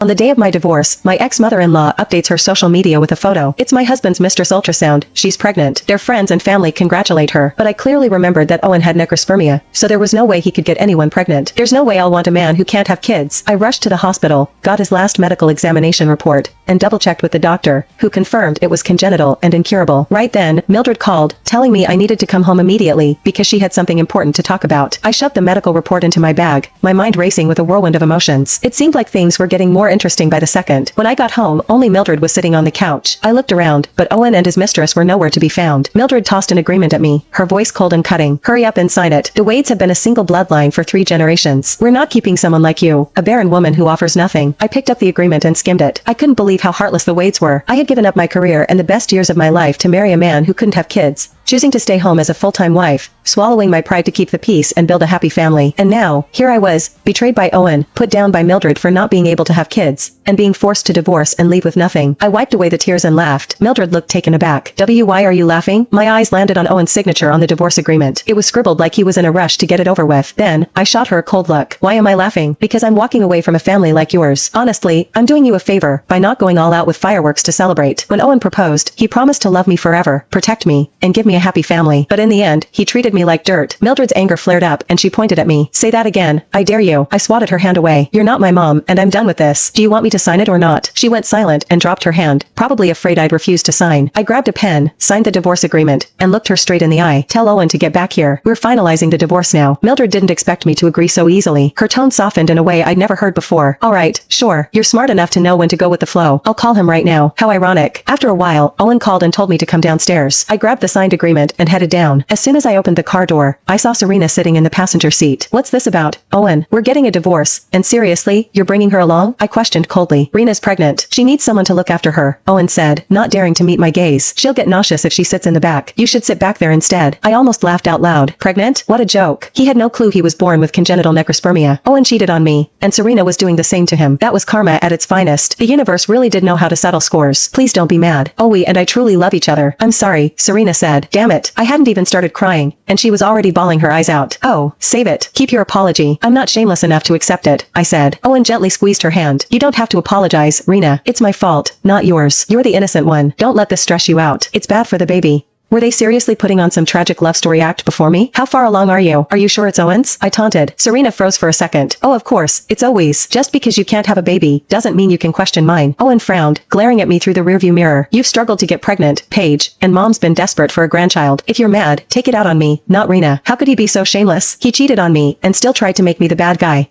On the day of my divorce, my ex-mother-in-law updates her social media with a photo. It's my husband's mistress ultrasound. She's pregnant. Their friends and family congratulate her. But I clearly remembered that Owen had necrospermia, so there was no way he could get anyone pregnant. There's no way I'll want a man who can't have kids. I rushed to the hospital, got his last medical examination report, and double-checked with the doctor, who confirmed it was congenital and incurable. Right then, Mildred called, telling me I needed to come home immediately because she had something important to talk about. I shoved the medical report into my bag, my mind racing with a whirlwind of emotions. It seemed like things were getting more interesting by the second. When I got home, only Mildred was sitting on the couch. I looked around, but Owen and his mistress were nowhere to be found. Mildred tossed an agreement at me, her voice cold and cutting. Hurry up and sign it. The Wades have been a single bloodline for 3 generations. We're not keeping someone like you, a barren woman who offers nothing. I picked up the agreement and skimmed it. I couldn't believe how heartless the Wades were. I had given up my career and the best years of my life to marry a man who couldn't have kids, choosing to stay home as a full-time wife, swallowing my pride to keep the peace and build a happy family. And now, here I was, betrayed by Owen, put down by Mildred for not being able to have kids, and being forced to divorce and leave with nothing. I wiped away the tears and laughed. Mildred looked taken aback. Why are you laughing? My eyes landed on Owen's signature on the divorce agreement. It was scribbled like he was in a rush to get it over with. Then, I shot her a cold look. Why am I laughing? Because I'm walking away from a family like yours. Honestly, I'm doing you a favor by not going all out with fireworks to celebrate. When Owen proposed, he promised to love me forever, protect me, and give me a happy family. But in the end, he treated me like dirt. Mildred's anger flared up and she pointed at me. Say that again. I dare you. I swatted her hand away. You're not my mom, and I'm done with this. Do you want me to sign it or not? She went silent and dropped her hand, probably afraid I'd refuse to sign. I grabbed a pen, signed the divorce agreement, and looked her straight in the eye. Tell Owen to get back here. We're finalizing the divorce now. Mildred didn't expect me to agree so easily. Her tone softened in a way I'd never heard before. Alright, sure. You're smart enough to know when to go with the flow. I'll call him right now. How ironic. After a while, Owen called and told me to come downstairs. I grabbed the signed agreement and headed down. As soon as I opened the car door, I saw Serena sitting in the passenger seat. What's this about? Owen, we're getting a divorce. And seriously, you're bringing her along? I questioned coldly. Rena's pregnant. She needs someone to look after her, Owen said, not daring to meet my gaze. She'll get nauseous if she sits in the back. You should sit back there instead. I almost laughed out loud. Pregnant? What a joke. He had no clue he was born with congenital necrospermia. Owen cheated on me, and Serena was doing the same to him. That was karma at its finest. The universe really did know how to settle scores. Please don't be mad. Owie and I truly love each other. I'm sorry, Serena said. Damn it. I hadn't even started crying, and she was already bawling her eyes out. Oh, save it. Keep your apology. I'm not shameless enough to accept it, I said. Owen gently squeezed her hand. You don't have to apologize, Rena. It's my fault, not yours. You're the innocent one. Don't let this stress you out. It's bad for the baby. Were they seriously putting on some tragic love story act before me? How far along are you? Are you sure it's Owen's? I taunted. Serena froze for a second. Oh, of course, it's always. Just because you can't have a baby doesn't mean you can question mine. Owen frowned, glaring at me through the rearview mirror. You've struggled to get pregnant, Paige, and Mom's been desperate for a grandchild. If you're mad, take it out on me, not Rena. How could he be so shameless? He cheated on me and still tried to make me the bad guy.